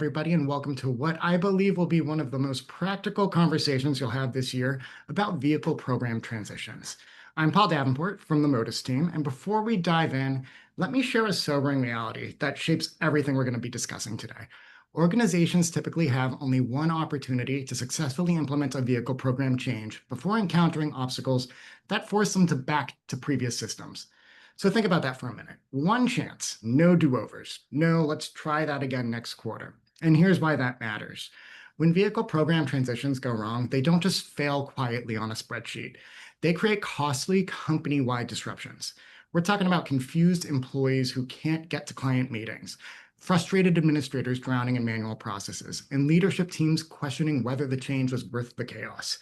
everybody, and welcome to what I believe will be one of the most practical conversations you'll have this year about vehicle program transitions. I'm Paul Davenport from the Motus team, and before we dive in, let me share a sobering reality that shapes everything we're going to be discussing today. Organizations typically have only one opportunity to successfully implement a vehicle program change before encountering obstacles that force them to back to previous systems. So think about that for a minute. One chance, no do-overs. No, let's try that again next quarter. And here's why that matters. When vehicle program transitions go wrong, they don't just fail quietly on a spreadsheet. They create costly company-wide disruptions. We're talking about confused employees who can't get to client meetings, frustrated administrators drowning in manual processes, and leadership teams questioning whether the change was worth the chaos.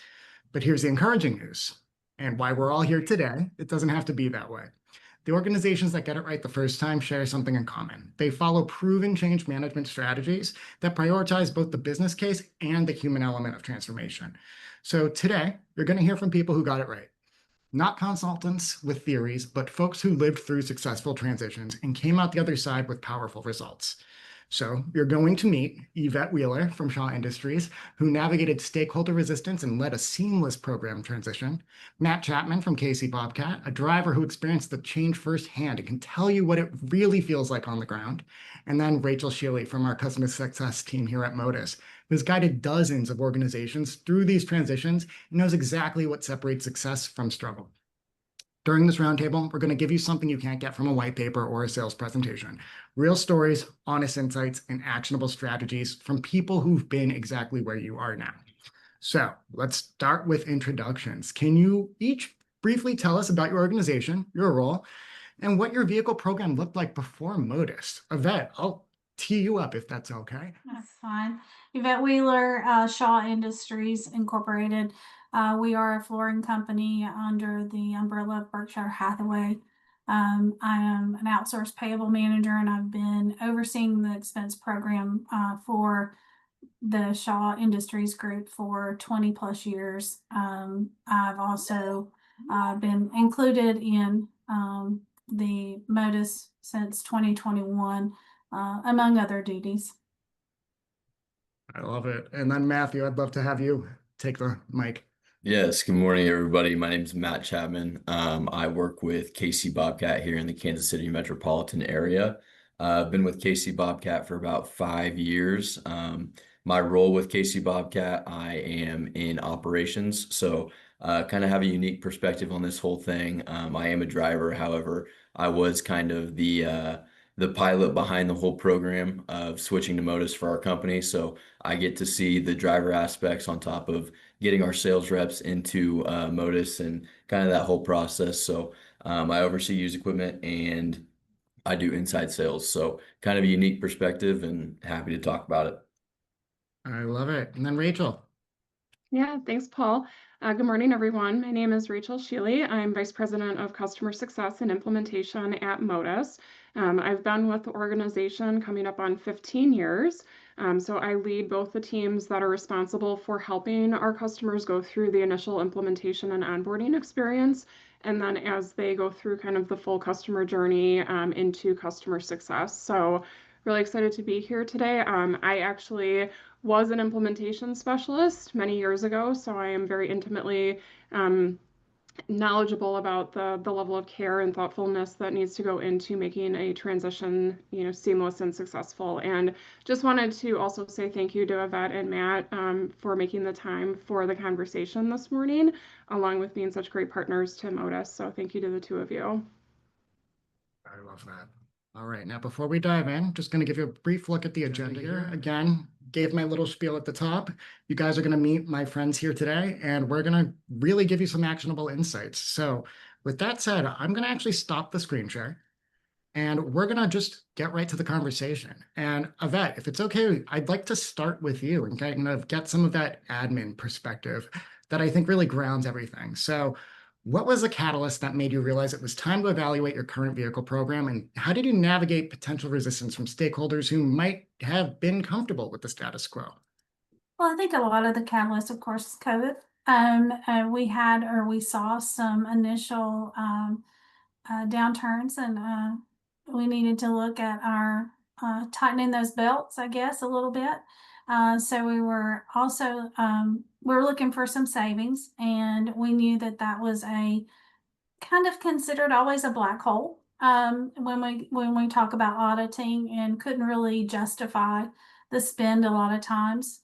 But here's the encouraging news, and why we're all here today. It doesn't have to be that way. The organizations that get it right the first time share something in common. They follow proven change management strategies that prioritize both the business case and the human element of transformation. So today, you're going to hear from people who got it right. Not consultants with theories, but folks who lived through successful transitions and came out the other side with powerful results. So you're going to meet Evette Wheeler from Shaw Industries, who navigated stakeholder resistance and led a seamless program transition. Matt Chapman from KC Bobcat, a driver who experienced the change firsthand and can tell you what it really feels like on the ground. And then Rachel Shealy from our customer success team here at Motus, who's guided dozens of organizations through these transitions and knows exactly what separates success from struggle. During this roundtable, we're going to give you something you can't get from a white paper or a sales presentation. Real stories, honest insights, and actionable strategies from people who've been exactly where you are now. So let's start with introductions. Can you each briefly tell us about your organization, your role, and what your vehicle program looked like before Motus? Evette, I'll tee you up if that's okay. That's fine. Evette Wheeler, Shaw Industries Incorporated. We are a flooring company under the umbrella of Berkshire Hathaway. I am an outsourced payable manager, and I've been overseeing the expense program for the Shaw Industries Group for 20 plus years. I've also been included in the Motus since 2021, among other duties. I love it. And then Matthew, I'd love to have you take the mic. Yes, good morning, everybody. My name is Matt Chapman. I work with KC Bobcat here in the Kansas City metropolitan area. I've been with KC Bobcat for about 5 years. My role with KC Bobcat, I am in operations, so kind of have a unique perspective on this whole thing. I am a driver, however, I was kind of the pilot behind the whole program of switching to Motus for our company. So I get to see the driver aspects on top of getting our sales reps into Motus and kind of that whole process. So I oversee used equipment and I do inside sales. So kind of a unique perspective and happy to talk about it. I love it. And then Rachel. Yeah, thanks, Paul. Good morning, everyone. My name is Rachel Shealy. I'm Vice President of Customer Success and Implementation at Motus. I've been with the organization coming up on 15 years. So I lead both the teams that are responsible for helping our customers go through the initial implementation and onboarding experience, and then as they go through kind of the full customer journey into customer success. So really excited to be here today. I actually was an implementation specialist many years ago, so I am very intimately knowledgeable about the level of care and thoughtfulness that needs to go into making a transition, seamless and successful. And just wanted to also say thank you to Evette and Matt for making the time for the conversation this morning, along with being such great partners to Motus. So thank you to the two of you. I love that. All right, now before we dive in, just going to give you a brief look at the agenda here. Again, gave my little spiel at the top. You guys are going to meet my friends here today, and we're going to really give you some actionable insights. So with that said, I'm going to actually stop the screen share, and we're going to just get right to the conversation. And Evette, if it's okay, I'd like to start with you and kind of get some of that admin perspective that I think really grounds everything. So what was the catalyst that made you realize it was time to evaluate your current vehicle program, and how did you navigate potential resistance from stakeholders who might have been comfortable with the status quo? Well, I think a lot of the catalyst, of course, is COVID. We saw some initial downturns, and we needed to look at our tightening those belts, I guess, a little bit. So we were also we were looking for some savings, and we knew that that was a kind of considered always a black hole when we talk about auditing, and couldn't really justify the spend a lot of times.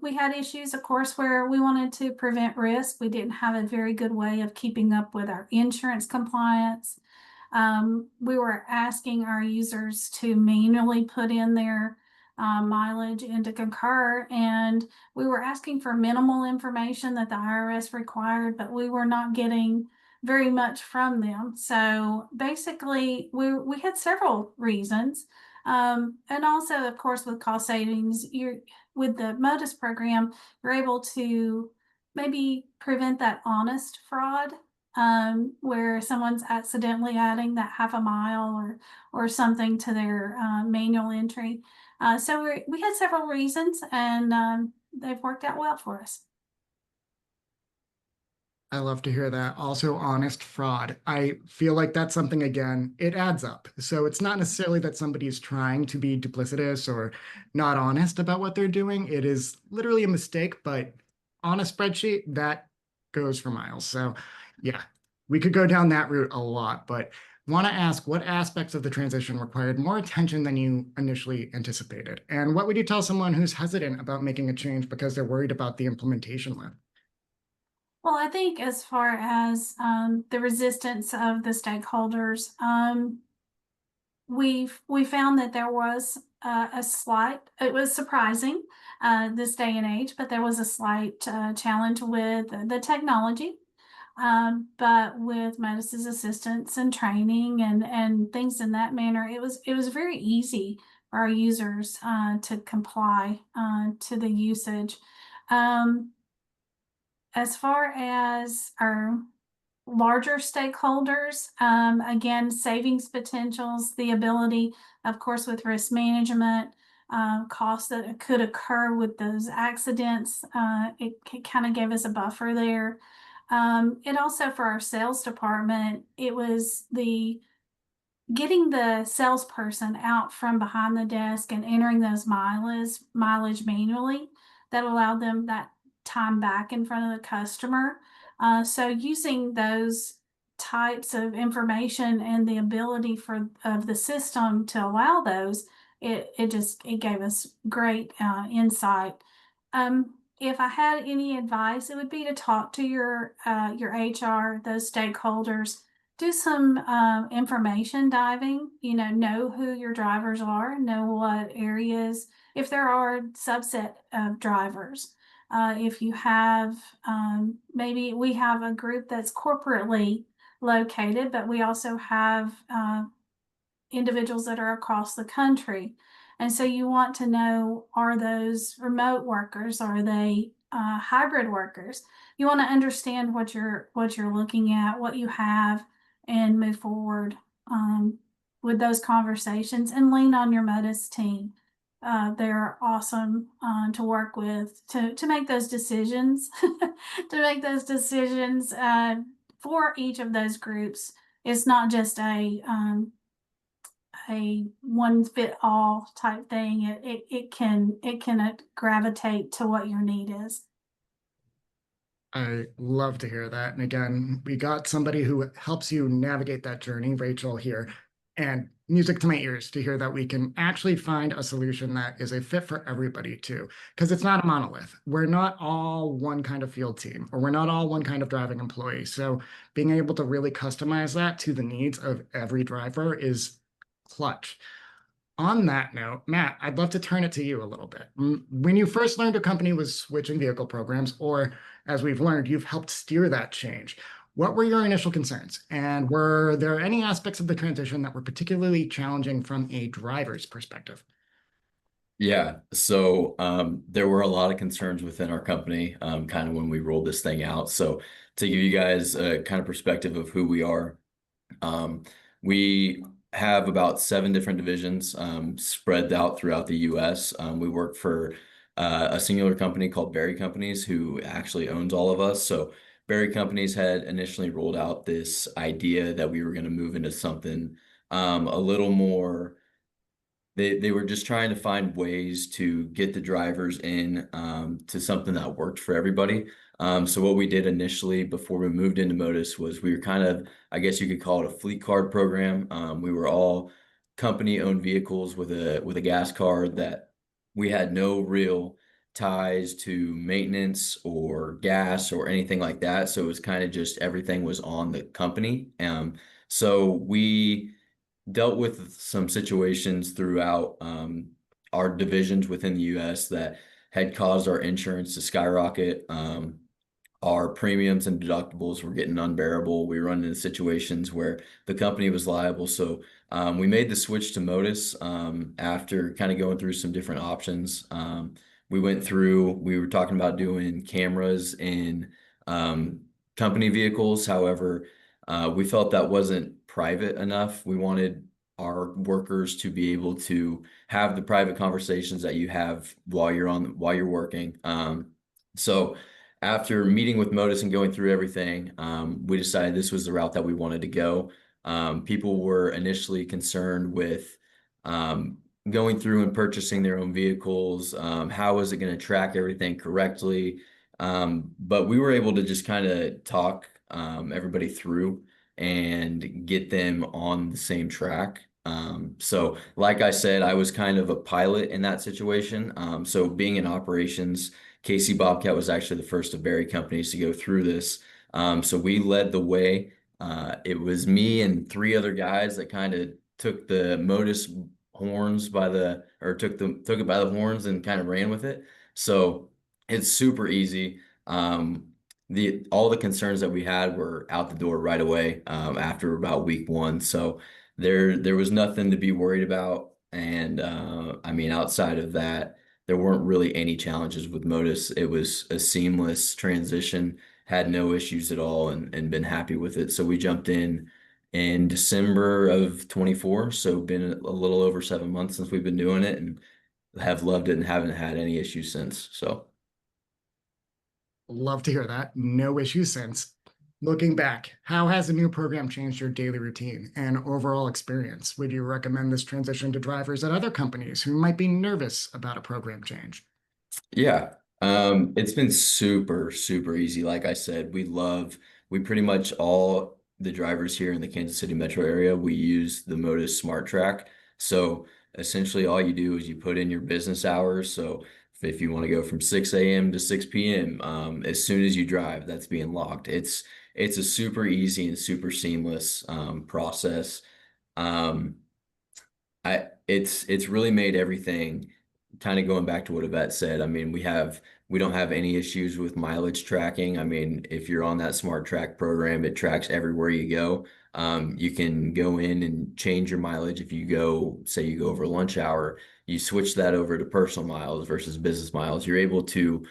We had issues, of course, where we wanted to prevent risk. We didn't have a very good way of keeping up with our insurance compliance. We were asking our users to manually put in their mileage into Concur, and we were asking for minimal information that the IRS required, but we were not getting very much from them. So basically, we had several reasons. And also, of course, with cost savings, with the Motus program, you're able to maybe prevent that honest fraud, where someone's accidentally adding that half a mile or something to their manual entry. So we had several reasons, and they've worked out well for us. I love to hear that. Also, honest fraud. I feel like that's something, again, it adds up. So it's not necessarily that somebody's trying to be duplicitous or not honest about what they're doing. It is literally a mistake, but on a spreadsheet, that goes for miles. So yeah, we could go down that route a lot, but want to ask what aspects of the transition required more attention than you initially anticipated? And what would you tell someone who's hesitant about making a change because they're worried about the implementation lift? Well, I think as far as the resistance of the stakeholders, we found that there was a slight. It was surprising this day and age, but there was a slight challenge with the technology. But with Motus's assistance and training and things in that manner, it was very easy for our users to comply to the usage. As far as our larger stakeholders, again, savings potentials, the ability, of course, with risk management, costs that could occur with those accidents, it kind of gave us a buffer there. And also for our sales department, it was the getting the salesperson out from behind the desk and entering those mileage manually that allowed them that time back in front of the customer. So using those types of information and the ability of the system to allow those, it gave us great insight. If I had any advice, it would be to talk to your HR, those stakeholders. Do some information diving, know who your drivers are, know what areas, if there are subset of drivers. If you have, maybe we have a group that's corporately located, but we also have individuals that are across the country. And so you want to know, are those remote workers? Are they hybrid workers? You want to understand what you're looking at, what you have, and move forward with those conversations, and lean on your Motus team. They're awesome to work with to make those decisions, to make those decisions for each of those groups. It's not just a one fit all type thing. It can gravitate to what your need is. I love to hear that. And again, we got somebody who helps you navigate that journey, Rachel here, and music to my ears to hear that we can actually find a solution that is a fit for everybody too, because it's not a monolith. We're not all one kind of field team, or we're not all one kind of driving employee. So being able to really customize that to the needs of every driver is clutch. On that note, Matt, I'd love to turn it to you a little bit. When you first learned a company was switching vehicle programs, or as we've learned, you've helped steer that change. What were your initial concerns? And were there any aspects of the transition that were particularly challenging from a driver's perspective? Yeah, so there were a lot of concerns within our company kind of when we rolled this thing out. So to give you guys a kind of perspective of who we are, we have about 7 different divisions spread out throughout the US. We work for a singular company called Berry Companies, who actually owns all of us. So Berry Companies had initially rolled out this idea that we were going to move into something a little more they were just trying to find ways to get the drivers in to something that worked for everybody. So what we did initially before we moved into Motus was we were kind of, I guess you could call it a fleet card program. We were all company-owned vehicles with a gas card that we had no real ties to maintenance or gas or anything like that. So it was kind of just everything was on the company. So we dealt with some situations throughout our divisions within the US that had caused our insurance to skyrocket. Our premiums and deductibles were getting unbearable. We run into situations where the company was liable. So we made the switch to Motus after kind of going through some different options. We were talking about doing cameras in company vehicles. However, we felt that wasn't private enough. We wanted our workers to be able to have the private conversations that you have while you're working. So after meeting with Motus and going through everything, we decided this was the route that we wanted to go. People were initially concerned with going through and purchasing their own vehicles. How was it going to track everything correctly? But we were able to just kind of talk everybody through and get them on the same track. So like I said, I was kind of a pilot in that situation. So being in operations, KC Bobcat was actually the first of Berry companies to go through this. So we led the way. It was me and three other guys that kind of took the Motus horns took it by the horns and kind of ran with it. So it's super easy. All the concerns that we had were out the door right away after about week one. So there was nothing to be worried about. And I mean, outside of that, there weren't really any challenges with Motus. It was a seamless transition, had no issues at all, and been happy with it. So we jumped in December of 24. So been a little over 7 months since we've been doing it and have loved it and haven't had any issues since. So. Love to hear that. No issues since. Looking back, how has the new program changed your daily routine and overall experience? Would you recommend this transition to drivers at other companies who might be nervous about a program change? Yeah, it's been super, super easy. Like I said, we pretty much all the drivers here in the Kansas City metro area, we use the Motus Smart Track. So essentially all you do is you put in your business hours. So if you want to go from 6 a.m. to 6 p.m., as soon as you drive, that's being logged. It's a super easy and super seamless process. Um, it's really made everything kind of going back to what Evette said. I mean, we don't have any issues with mileage tracking. I mean, if you're on that smart track program, it tracks everywhere you go. You can go in and change your mileage. If say you go over lunch hour, you switch that over to personal miles versus business miles. You're able to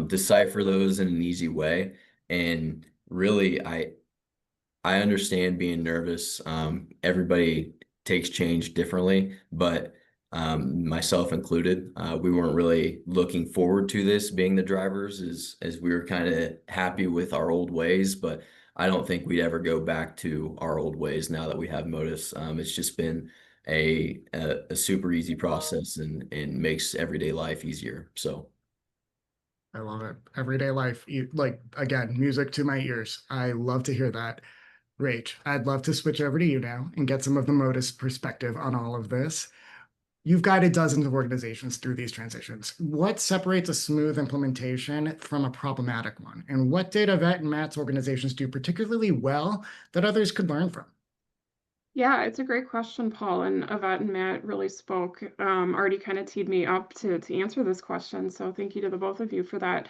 decipher those in an easy way. And really, I understand being nervous. Everybody takes change differently, but myself included, we weren't really looking forward to this being the drivers as we were kind of happy with our old ways, but I don't think we'd ever go back to our old ways now that we have Motus. It's just been a super easy process and makes everyday life easier. So. I love it. Everyday life, like, again, music to my ears. I love to hear that. Rach, I'd love to switch over to you now and get some of the Motus perspective on all of this. You've guided dozens of organizations through these transitions. What separates a smooth implementation from a problematic one? And what did Evette and Matt's organizations do particularly well that others could learn from? Yeah, it's a great question, Paul. And Evette and Matt really spoke, already kind of teed me up to answer this question. So thank you to the both of you for that.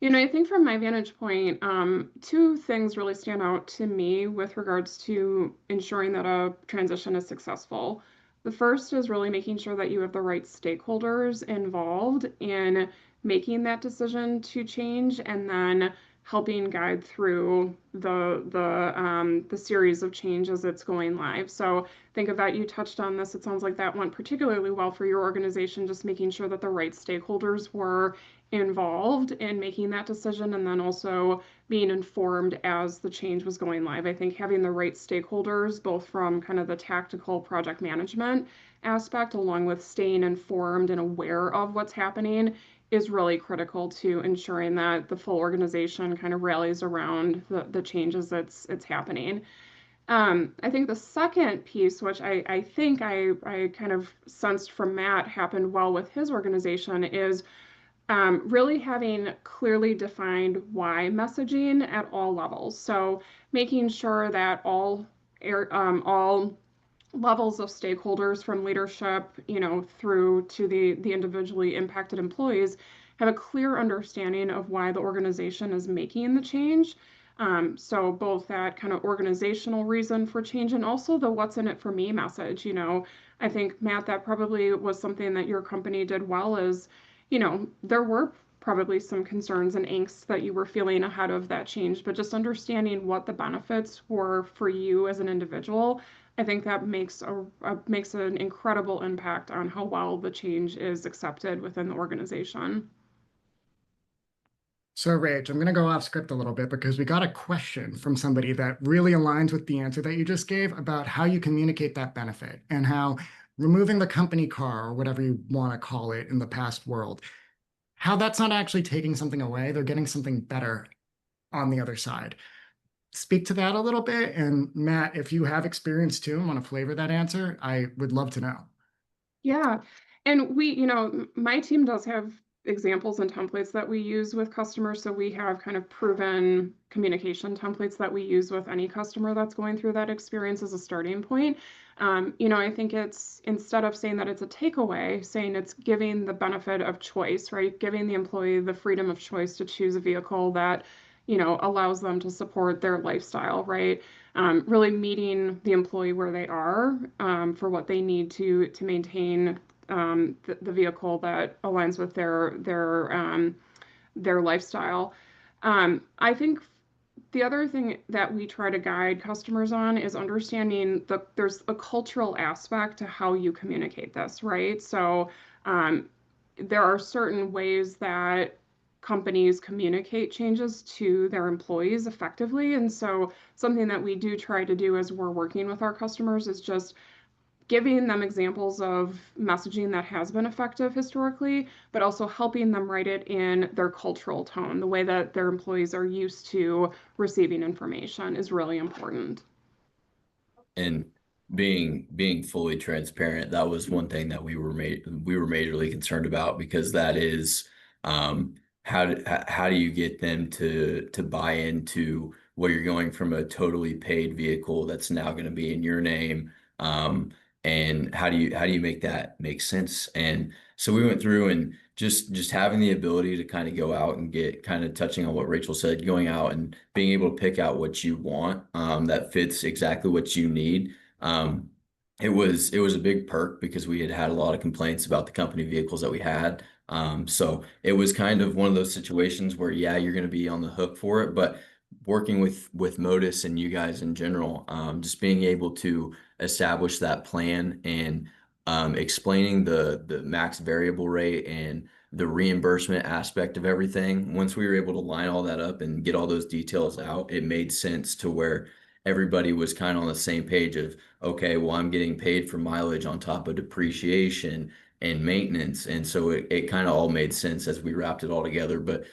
I think from my vantage point, two things really stand out to me with regards to ensuring that a transition is successful. The first is really making sure that you have the right stakeholders involved in making that decision to change, and then helping guide through the series of changes that's going live. So think of that. You touched on this. It sounds like that went particularly well for your organization, just making sure that the right stakeholders were involved in making that decision and then also being informed as the change was going live. I think having the right stakeholders, both from kind of the tactical project management aspect, along with staying informed and aware of what's happening, is really critical to ensuring that the full organization kind of rallies around the changes that's happening. I think the second piece, which I think I kind of sensed from Matt happened well with his organization, is really having clearly defined why messaging at all levels. So making sure that all levels of stakeholders from leadership, through to the individually impacted employees have a clear understanding of why the organization is making the change. So both that kind of organizational reason for change and also the what's in it for me message. I think, Matt, that probably was something that your company did well is, there were probably some concerns and angst that you were feeling ahead of that change, but just understanding what the benefits were for you as an individual, I think that makes an incredible impact on how well the change is accepted within the organization. So, Rach, I'm going to go off script a little bit because we got a question from somebody that really aligns with the answer that you just gave about how you communicate that benefit and how removing the company car or whatever you want to call it in the past world, how that's not actually taking something away. They're getting something better on the other side. Speak to that a little bit. And Matt, if you have experience too and want to flavor that answer, I would love to know. Yeah. And my team does have examples and templates that we use with customers. So we have kind of proven communication templates that we use with any customer that's going through that experience as a starting point. I think it's, instead of saying that it's a takeaway, saying it's giving the benefit of choice, right? Giving the employee the freedom of choice to choose a vehicle that, allows them to support their lifestyle, right? Really meeting the employee where they are for what they need to maintain the vehicle that aligns with their lifestyle. I think the other thing that we try to guide customers on is understanding there's a cultural aspect to how you communicate this, right? So there are certain ways that companies communicate changes to their employees effectively. And so something that we do try to do as we're working with our customers is just giving them examples of messaging that has been effective historically, but also helping them write it in their cultural tone. The way that their employees are used to receiving information is really important. And being fully transparent, that was one thing that we were majorly concerned about, because that is how do you get them to buy into what you're going from a totally paid vehicle that's now going to be in your name, and how do you make that make sense? And so we went through and just having the ability to kind of go out and get, kind of touching on what Rachel said, going out and being able to pick out what you want that fits exactly what you need. It was a big perk because we had a lot of complaints about the company vehicles that we had. So it was kind of one of those situations where, yeah, you're going to be on the hook for it, but working with Motus and you guys in general, just being able to establish that plan and explaining the max variable rate and the reimbursement aspect of everything. Once we were able to line all that up and get all those details out, it made sense to where everybody was kind of on the same page of, okay, well, I'm getting paid for mileage on top of depreciation and maintenance. And so it kind of all made sense as we wrapped it all together. But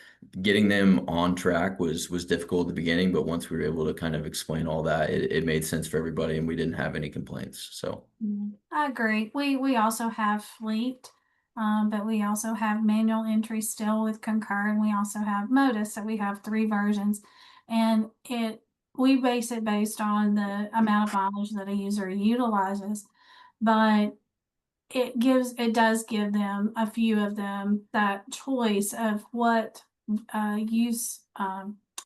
getting them on track was difficult at the beginning, but once we were able to kind of explain all that, it made sense for everybody and we didn't have any complaints. So I agree. We also have fleet, but we also have manual entry still with Concur, and we also have Motus. So we have 3 versions, and we base it based on the amount of mileage that a user utilizes, but it does give them, a few of them, that choice of what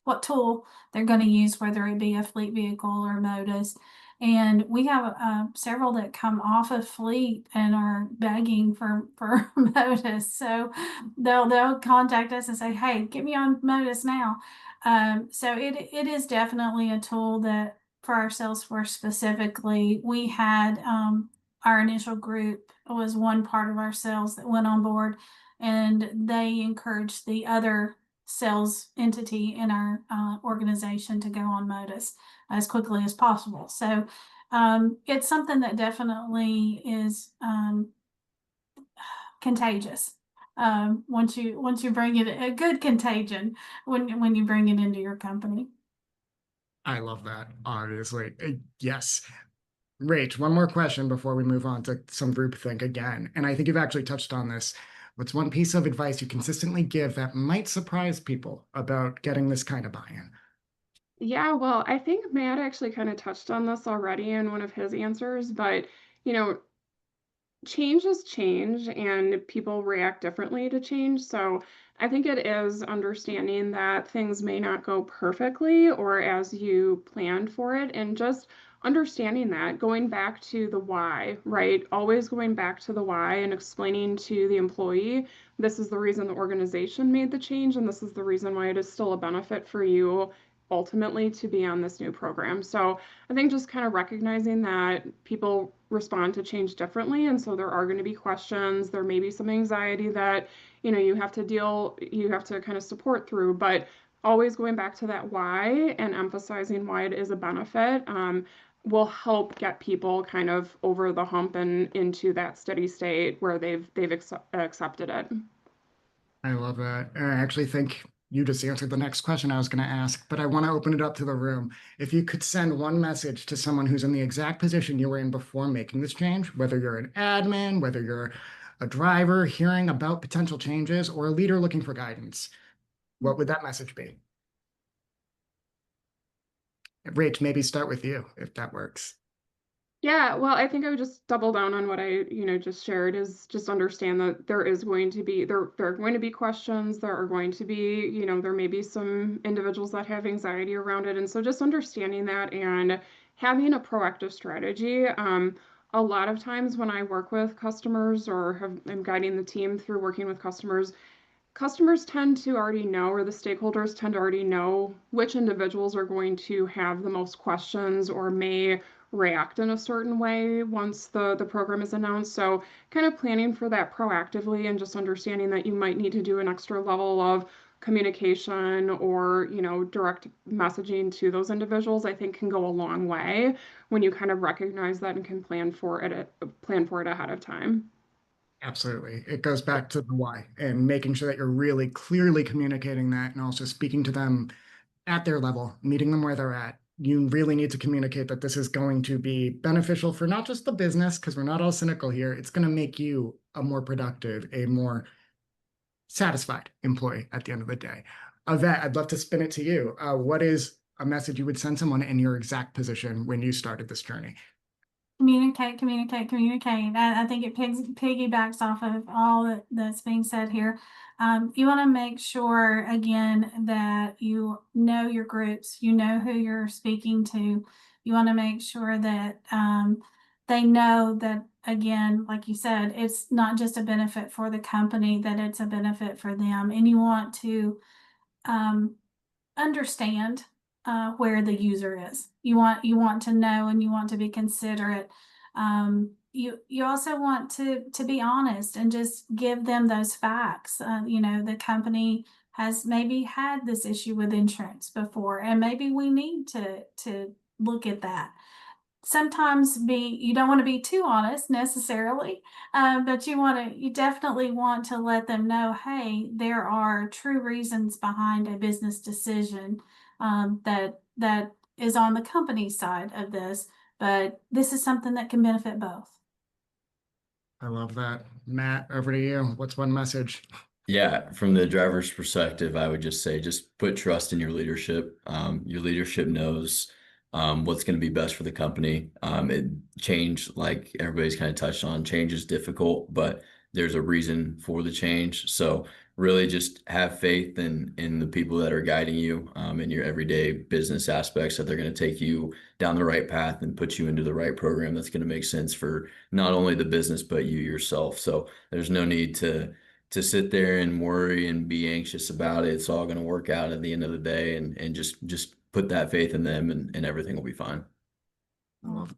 what tool they're going to use, whether it be a fleet vehicle or Motus. And we have several that come off of fleet and are begging for Motus. So they'll contact us and say, "Hey, get me on Motus now." So it is definitely a tool that, for our sales force specifically, we had our initial group was one part of our sales that went on board and they encourage the other sales entity in our organization to go on Motus as quickly as possible. So it's something that definitely is contagious. Once you bring it, a good contagion when you bring it into your company. I love that, obviously. Yes. Rach, one more question before we move on to some groupthink again. And I think you've actually touched on this. What's one piece of advice you consistently give that might surprise people about getting this kind of buy-in? Yeah, well, I think Matt actually kind of touched on this already in one of his answers, but you know, change is change and people react differently to change. So I think it is understanding that things may not go perfectly or as you planned for it, and just understanding that, going back to the why, right? Always going back to the why and explaining to the employee, this is the reason the organization made the change, and this is the reason why it is still a benefit for you ultimately to be on this new program. So I think just kind of recognizing that people respond to change differently. And so there are going to be questions, there may be some anxiety that, you have to kind of support through, but always going back to that why and emphasizing why it is a benefit will help get people kind of over the hump and into that steady state where they've accepted it. I love that. And I actually think you just answered the next question I was going to ask, but I want to open it up to the room. If you could send one message to someone who's in the exact position you were in before making this change, whether you're an admin, whether you're a driver hearing about potential changes, or a leader looking for guidance, what would that message be? Rach, maybe start with you, if that works. Yeah, well, I think I would just double down on what I, just shared, is just understand that there are going to be questions, there are going to be, there may be some individuals that have anxiety around it. And so just understanding that and having a proactive strategy. A lot of times when I work with customers or I'm guiding the team through working with customers tend to already know, or the stakeholders tend to already know which individuals are going to have the most questions or may react in a certain way once the program is announced. So kind of planning for that proactively and just understanding that you might need to do an extra level of communication or, direct messaging to those individuals, I think can go a long way when you kind of recognize that and can plan for it ahead of time. Absolutely. It goes back to the why and making sure that you're really clearly communicating that and also speaking to them at their level, meeting them where they're at. You really need to communicate that this is going to be beneficial for not just the business, because we're not all cynical here. It's going to make you a more productive, a more satisfied employee at the end of the day. Evette, I'd love to spin it to you. What is a message you would send someone in your exact position when you started this journey? Communicate, communicate, communicate. I think it piggybacks off of all that's being said here. You want to make sure, again, that you know your groups, you know who you're speaking to. You want to make sure that they know that, again, like you said, it's not just a benefit for the company, that it's a benefit for them. And you want to understand where the user is. You want to know, and you want to be considerate. You also want to be honest and just give them those facts. The company has maybe had this issue with insurance before, and maybe we need to look at that. Sometimes you don't want to be too honest necessarily, but you definitely want to let them know, hey, there are true reasons behind a business decision that is on the company side of this, but this is something that can benefit both. I love that. Matt, over to you. What's one message? Yeah, from the driver's perspective, I would just say just put trust in your leadership. Your leadership knows what's going to be best for the company. Change, like everybody's kind of touched on, change is difficult, but there's a reason for the change. So really just have faith in the people that are guiding you in your everyday business aspects, that they're going to take you down the right path and put you into the right program that's going to make sense for not only the business, but you yourself. So there's no need to sit there and worry and be anxious about it. It's all going to work out at the end of the day, and just put that faith in them, and everything will be fine. I love it.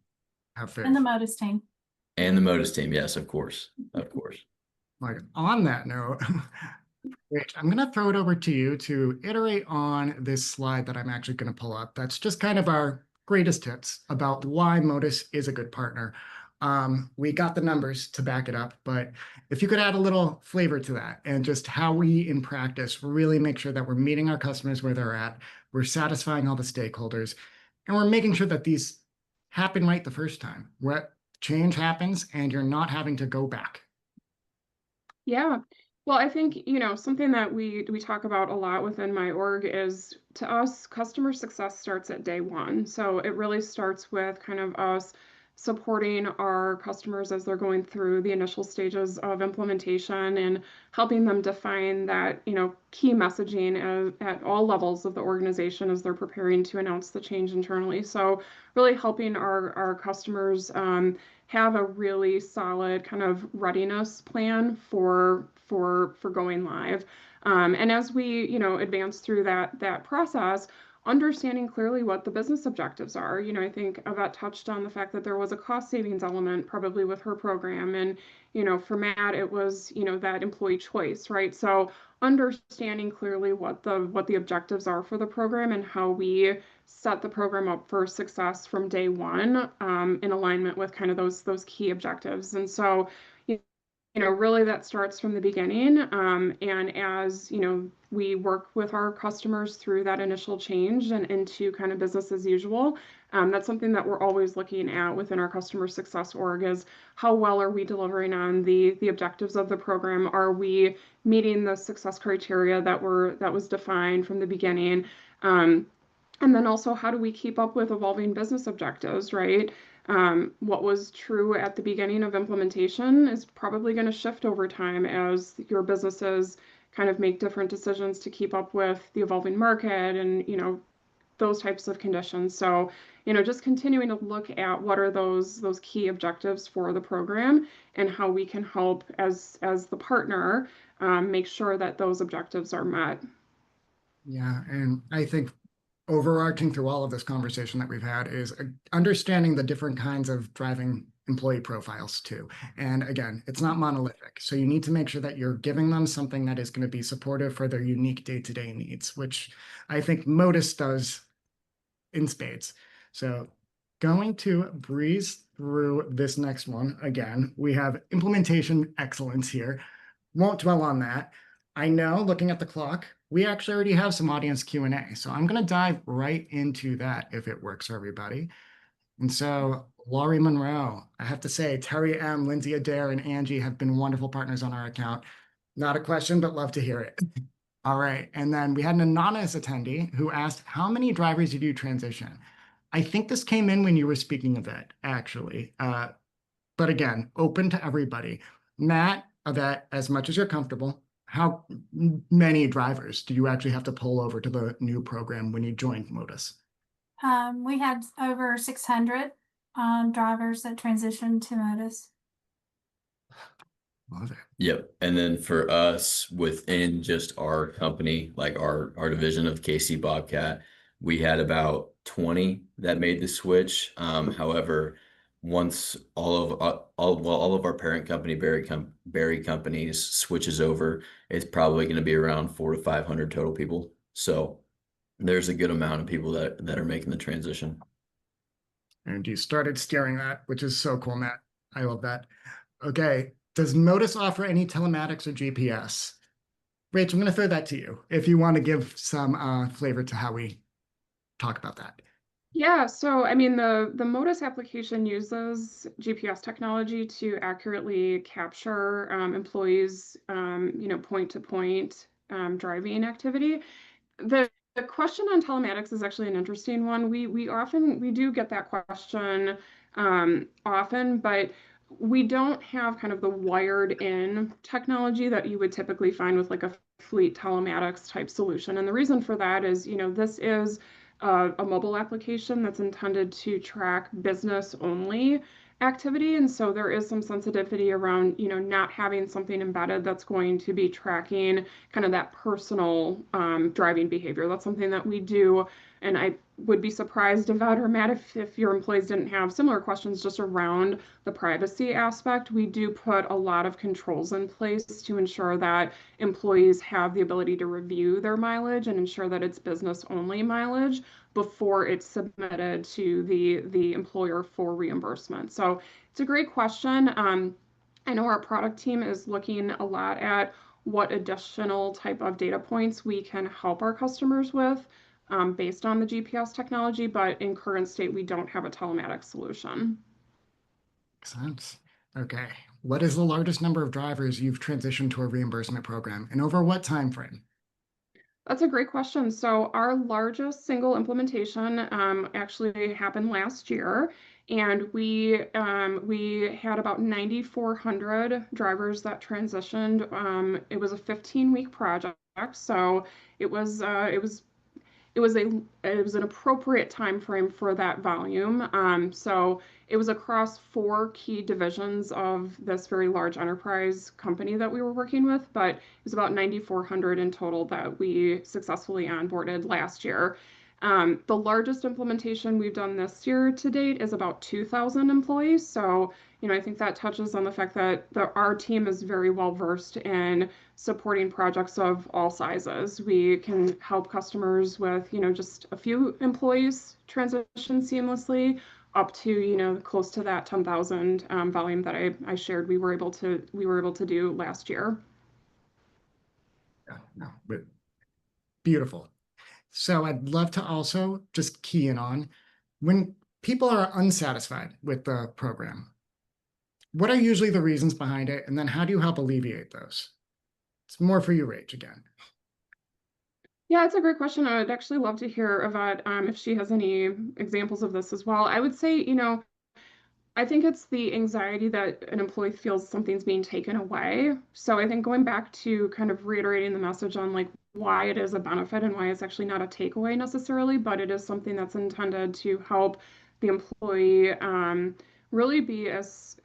Have faith. And the Motus team. And the Motus team, yes, of course, of course. Like on that note, Rich, I'm going to throw it over to you to iterate on this slide that I'm actually going to pull up. That's just kind of our greatest hits about why Motus is a good partner. We got the numbers to back it up, but if you could add a little flavor to that and just how we in practice really make sure that we're meeting our customers where they're at, we're satisfying all the stakeholders, and we're making sure that these happen right the first time, where change happens and you're not having to go back. Yeah. Well, I think, something that we talk about a lot within my org is, to us, customer success starts at day one. So it really starts with kind of us supporting our customers as they're going through the initial stages of implementation and helping them define that, key messaging at all levels of the organization as they're preparing to announce the change internally. So really helping our customers have a really solid kind of readiness plan for going live. And as we, advance through that process, understanding clearly what the business objectives are. I think Evette touched on the fact that there was a cost savings element probably with her program. And, for Matt, it was, that employee choice, right? So understanding clearly what the objectives are for the program and how we set the program up for success from day one, in alignment with kind of those key objectives. And so, really that starts from the beginning. And as, we work with our customers through that initial change and into kind of business as usual, that's something that we're always looking at within our customer success org is how well are we delivering on the objectives of the program? Are we meeting the success criteria that was defined from the beginning? And then also, how do we keep up with evolving business objectives, right? What was true at the beginning of implementation is probably going to shift over time as your businesses kind of make different decisions to keep up with the evolving market and, those types of conditions. So, just continuing to look at what are those key objectives for the program and how we can help as the partner make sure that those objectives are met. Yeah, and I think overarching through all of this conversation that we've had is understanding the different kinds of driving employee profiles too. And again, it's not monolithic. So you need to make sure that you're giving them something that is going to be supportive for their unique day-to-day needs, which I think Motus does in spades. So going to breeze through this next one again, we have implementation excellence here. Won't dwell on that. I know, looking at the clock, we actually already have some audience Q&A. So I'm going to dive right into that if it works for everybody. And so Laurie Monroe, I have to say, Terry M., Lindsay Adair, and Angie have been wonderful partners on our account. Not a question, but love to hear it. All right. And then we had an anonymous attendee who asked, how many drivers did you transition? I think this came in when you were speaking of it, actually. But again, open to everybody. Matt, Evette, as much as you're comfortable, how many drivers do you actually have to pull over to the new program when you joined Motus? We had over 600 drivers that transitioned to Motus. Love it. Yep. And then for us within just our company, like our division of KC Bobcat, we had about 20 that made the switch. However, once all of our parent company, Berry companies, switches over, it's probably going to be around 400 to 500 total people. So there's a good amount of people that are making the transition. And you started steering that, which is so cool, Matt. I love that. Okay. Does Motus offer any telematics or GPS? Rach, I'm going to throw that to you if you want to give some flavor to how we talk about that. Yeah, so I mean, the Motus application uses GPS technology to accurately capture employees, point-to-point driving activity. The question on telematics is actually an interesting one. We do get that question often, but we don't have kind of the wired in technology that you would typically find with like a fleet telematics type solution. And the reason for that is, this is a mobile application that's intended to track business only activity. And so there is some sensitivity around, not having something embedded that's going to be tracking kind of that personal driving behavior. That's something that we do And I would be surprised, Evette or Matt, if your employees didn't have similar questions just around the privacy aspect. We do put a lot of controls in place to ensure that employees have the ability to review their mileage and ensure that it's business only mileage before it's submitted to the employer for reimbursement. So it's a great question. I know our product team is looking a lot at what additional type of data points we can help our customers with based on the GPS technology, but in current state, we don't have a telematics solution. Makes sense. Okay. What is the largest number of drivers you've transitioned to a reimbursement program, and over what time frame? That's a great question. So our largest single implementation actually happened last year, and we had about 9,400 drivers that transitioned. It was a 15-week project, so it was it was an appropriate time frame for that volume. So it was across 4 key divisions of this very large enterprise company that we were working with, but it was about 9,400 in total that we successfully onboarded last year. The largest implementation we've done this year to date is about 2,000 employees. So, I think that touches on the fact that our team is very well versed in supporting projects of all sizes. We can help customers with, just a few employees transition seamlessly up to, close to that 10,000 volume that I shared we were able to do last year. Yeah, no, but beautiful. So I'd love to also just key in on when people are unsatisfied with the program, what are usually the reasons behind it? And then how do you help alleviate those? It's more for you, Rach, again. Yeah, it's a great question. I would actually love to hear about if she has any examples of this as well. I would say, I think it's the anxiety that an employee feels something's being taken away. So I think going back to kind of reiterating the message on like why it is a benefit and why it's actually not a takeaway necessarily, but it is something that's intended to help the employee really be as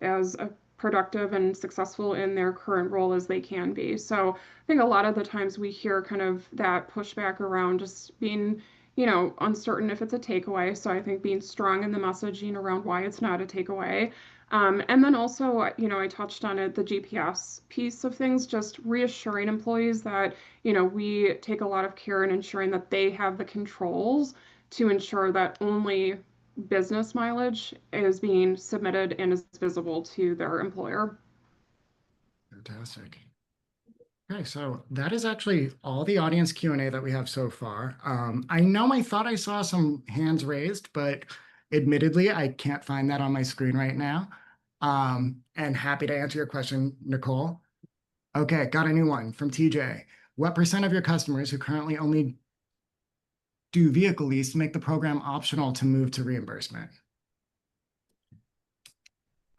productive and successful in their current role as they can be. So I think a lot of the times we hear kind of that pushback around just being uncertain if it's a takeaway. So I think being strong in the messaging around why it's not a takeaway. And then also, I touched on it, the GPS piece of things, just reassuring employees that, we take a lot of care in ensuring that they have the controls to ensure that only business mileage is being submitted and is visible to their employer. Fantastic. Okay, so that is actually all the audience Q&A that we have so far. I thought I saw some hands raised, but admittedly, I can't find that on my screen right now. And happy to answer your question, Nicole. Okay, got a new one from TJ. What % of your customers who currently only do vehicle lease make the program optional to move to reimbursement?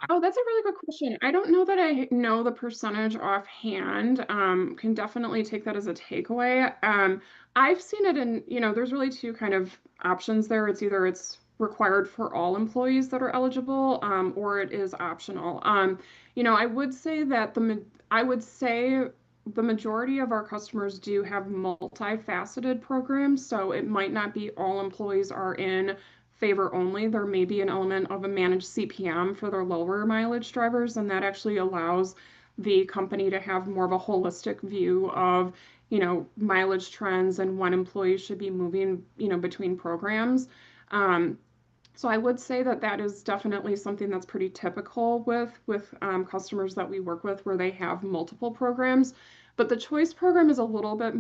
Oh, that's a really good question. I don't know that I know the percentage offhand. Can definitely take that as a takeaway. I've seen it in, there's really 2 kind of options there. It's either it's required for all employees that are eligible, or it is optional. I would say that the majority of our customers do have multifaceted programs, so it might not be all employees are in favor only. There may be an element of a managed CPM for their lower mileage drivers, and that actually allows the company to have more of a holistic view of, mileage trends and when employees should be moving, between programs. So I would say that is definitely something that's pretty typical with customers that we work with where they have multiple programs. But the choice program is a little bit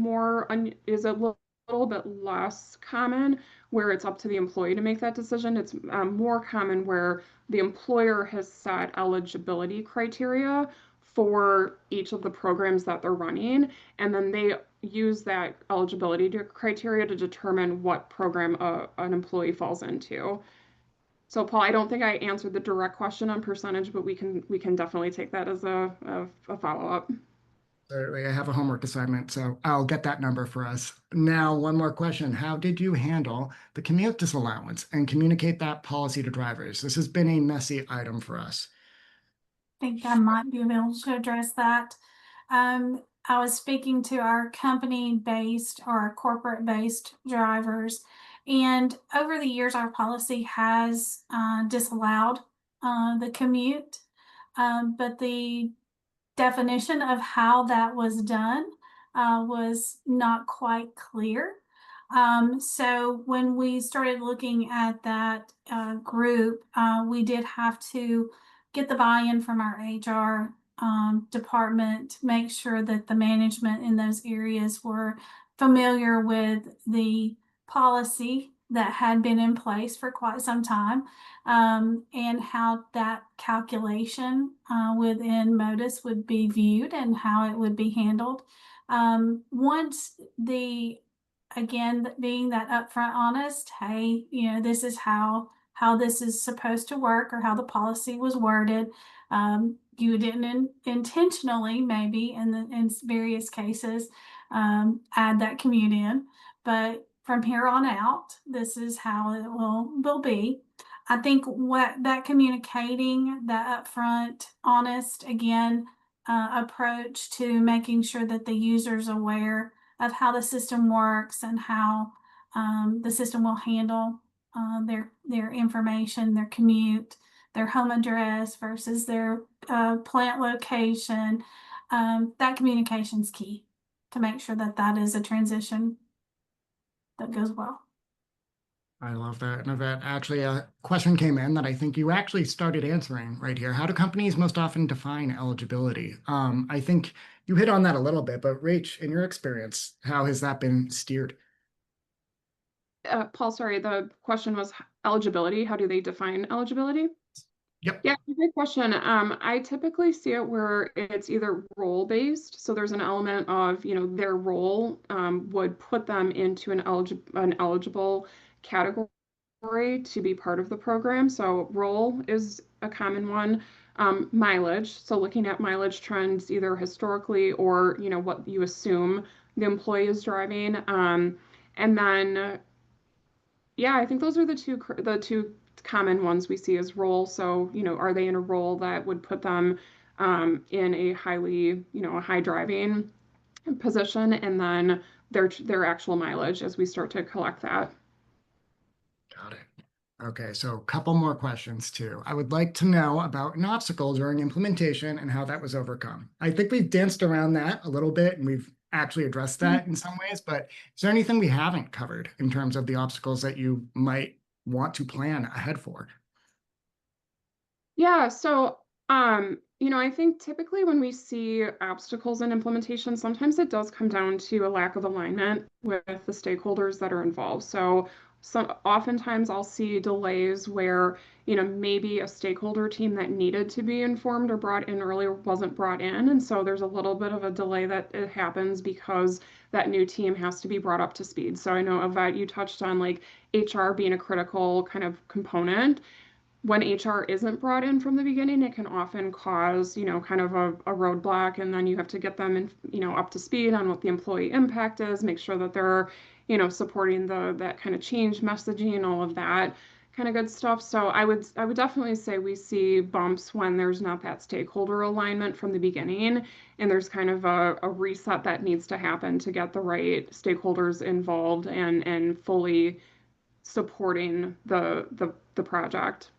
little bit less common where it's up to the employee to make that decision. It's more common where the employer has set eligibility criteria for each of the programs that they're running, and then they use that eligibility criteria to determine what program an employee falls into. So Paul, I don't think I answered the direct question on percentage, but we can definitely take that as a follow-up. Certainly, I have a homework assignment, so I'll get that number for us. Now, one more question. How did you handle the commute disallowance and communicate that policy to drivers? This has been a messy item for us. I think I might be able to address that. I was speaking to our company-based or our corporate-based drivers, And over the years, our policy has disallowed the commute, but the definition of how that was done was not quite clear. So when we started looking at that group, we did have to get the buy-in from our HR department, make sure that the management in those areas were familiar with the policy that had been in place for quite some time, and how that calculation within Motus would be viewed and how it would be handled. Once again, being that upfront honest, hey, this is how this is supposed to work, or how the policy was worded. You didn't intentionally, maybe in various cases, add that commute in, but from here on out, this is how it will be. I think what that communicating, that upfront, honest, again, approach to making sure that the user's aware of how the system works and how the system will handle their information, their commute, their home address versus their plant location. That communication's key to make sure that that is a transition that goes well. I love that. And that actually a question came in that I think you actually started answering right here. How do companies most often define eligibility? I think you hit on that a little bit, but Rach, in your experience, how has that been steered? Paul, sorry, the question was eligibility. How do they define eligibility? Yep. Yeah, great question. I typically see it where it's either role-based. So there's an element of, their role would put them into an eligible category to be part of the program. So role is a common one. Mileage. So looking at mileage trends, either historically or, what you assume the employee is driving. And then, yeah, I think those are the two common ones we see as role. So, are they in a role that would put them in a highly, a high driving position, and then their actual mileage as we start to collect that. Got it. Okay, so a couple more questions too. I would like to know about an obstacle during implementation and how that was overcome. I think we've danced around that a little bit and we've actually addressed that in some ways, but is there anything we haven't covered in terms of the obstacles that you might want to plan ahead for? Yeah, so I think typically when we see obstacles in implementation, sometimes it does come down to a lack of alignment with the stakeholders that are involved. So oftentimes I'll see delays where, maybe a stakeholder team that needed to be informed or brought in earlier wasn't brought in. And so there's a little bit of a delay that it happens because that new team has to be brought up to speed. So I know, Evette, you touched on like HR being a critical kind of component. When HR isn't brought in from the beginning, it can often cause, kind of a roadblock, and then you have to get them in, up to speed on what the employee impact is, make sure that they're, supporting that kind of change messaging and all of that kind of good stuff. So I would definitely say we see bumps when there's not that stakeholder alignment from the beginning, and there's kind of a reset that needs to happen to get the right stakeholders involved and fully supporting the project.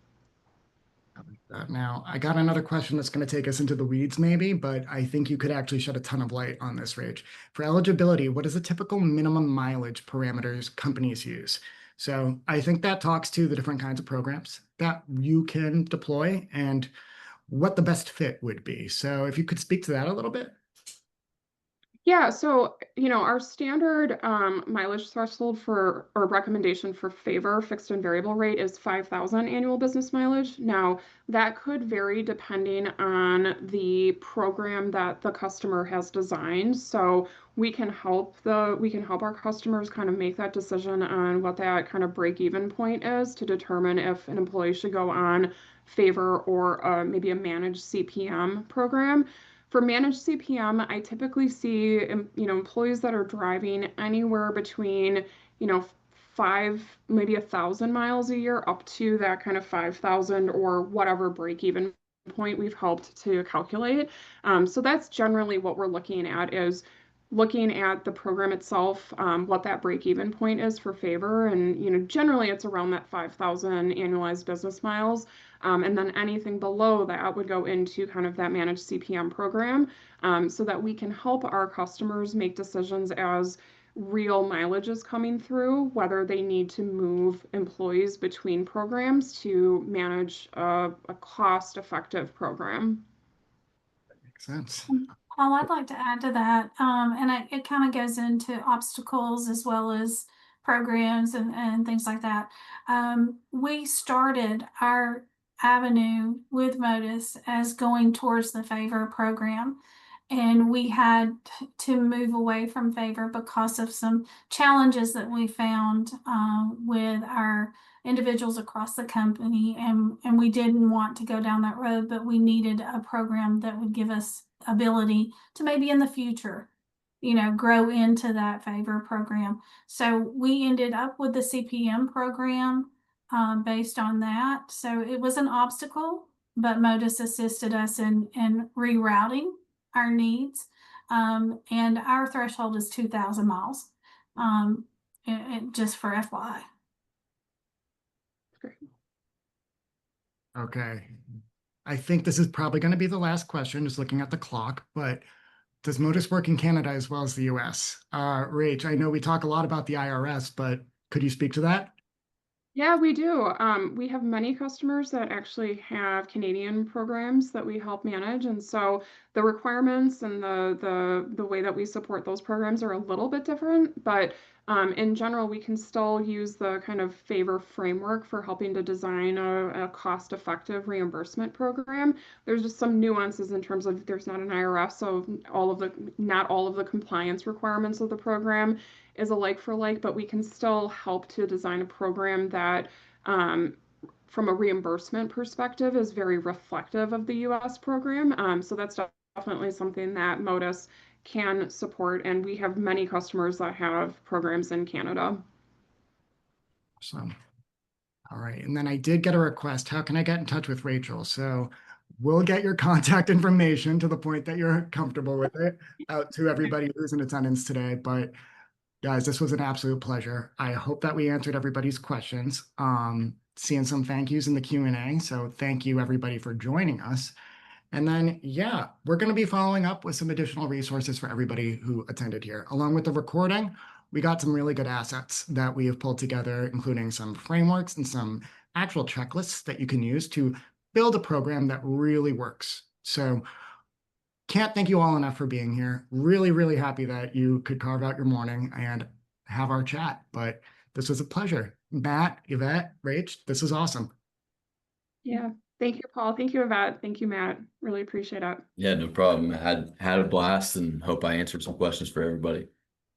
Now, I got another question that's going to take us into the weeds maybe, but I think you could actually shed a ton of light on this, Rach. For eligibility, what is the typical minimum mileage parameters companies use? So I think that talks to the different kinds of programs that you can deploy and what the best fit would be. So if you could speak to that a little bit. Yeah, so our standard mileage threshold or recommendation for favor fixed and variable rate is 5,000 annual business mileage. Now that could vary depending on the program that the customer has designed. So we can help our customers kind of make that decision on what that kind of break-even point is to determine if an employee should go on favor or maybe a managed CPM program. For managed CPM, I typically see, employees that are driving anywhere between, 1,000 miles a year up to that kind of 5,000 or whatever break-even point we've helped to calculate. So that's generally what we're looking at is looking at the program itself, what that break-even point is for favor. And, you know, generally it's around that 5,000 annualized business miles. And then anything below that would go into kind of that managed CPM program, so that we can help our customers make decisions as real mileage is coming through, whether they need to move employees between programs to manage a cost-effective program. Makes sense. Paul, I'd like to add to that, and it kind of goes into obstacles as well as programs and things like that. We started our avenue with Motus as going towards the favor program, and we had to move away from favor because of some challenges that we found with our individuals across the company, and we didn't want to go down that road, but we needed a program that would give us ability to maybe in the future, you know, grow into that favor program. So we ended up with the CPM program based on that. So it was an obstacle, but Motus assisted us in rerouting our needs. And our threshold is 2,000 miles, just for FYI. Okay. I think this is probably going to be the last question, just looking at the clock, but does Motus work in Canada as well as the US? Rach, I know we talk a lot about the IRS, but could you speak to that? Yeah, we do. We have many customers that actually have Canadian programs that we help manage, and so the requirements and the way that we support those programs are a little bit different, but in general, we can still use the kind of favor framework for helping to design a cost-effective reimbursement program. There's just some nuances in terms of there's not an IRS, so not all of the compliance requirements of the program is a like for like, but we can still help to design a program that, from a reimbursement perspective, is very reflective of the US program. So that's definitely something that Motus can support, and we have many customers that have programs in Canada. So, all right. And then I did get a request. How can I get in touch with Rachel? So we'll get your contact information to the point that you're comfortable with it out to everybody who's in attendance today. But guys, this was an absolute pleasure. I hope that we answered everybody's questions. Seeing some thank yous in the Q&A. So thank you everybody for joining us. And then, yeah, we're going to be following up with some additional resources for everybody who attended here. Along with the recording, we got some really good assets that we have pulled together, including some frameworks and some actual checklists that you can use to build a program that really works. So can't thank you all enough for being here. Really, really happy that you could carve out your morning and have our chat. But this was a pleasure. Matt, Yvette, Rach, this was awesome. Yeah. Thank you, Paul. Thank you, Evette. Thank you, Matt. Really appreciate it. Yeah, no problem. I had a blast and hope I answered some questions for everybody.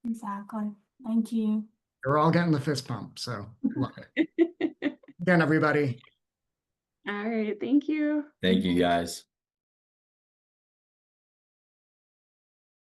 Exactly. Thank you. We're all getting the fist pump, so love it. Again, everybody. All right. Thank you. Thank you, guys.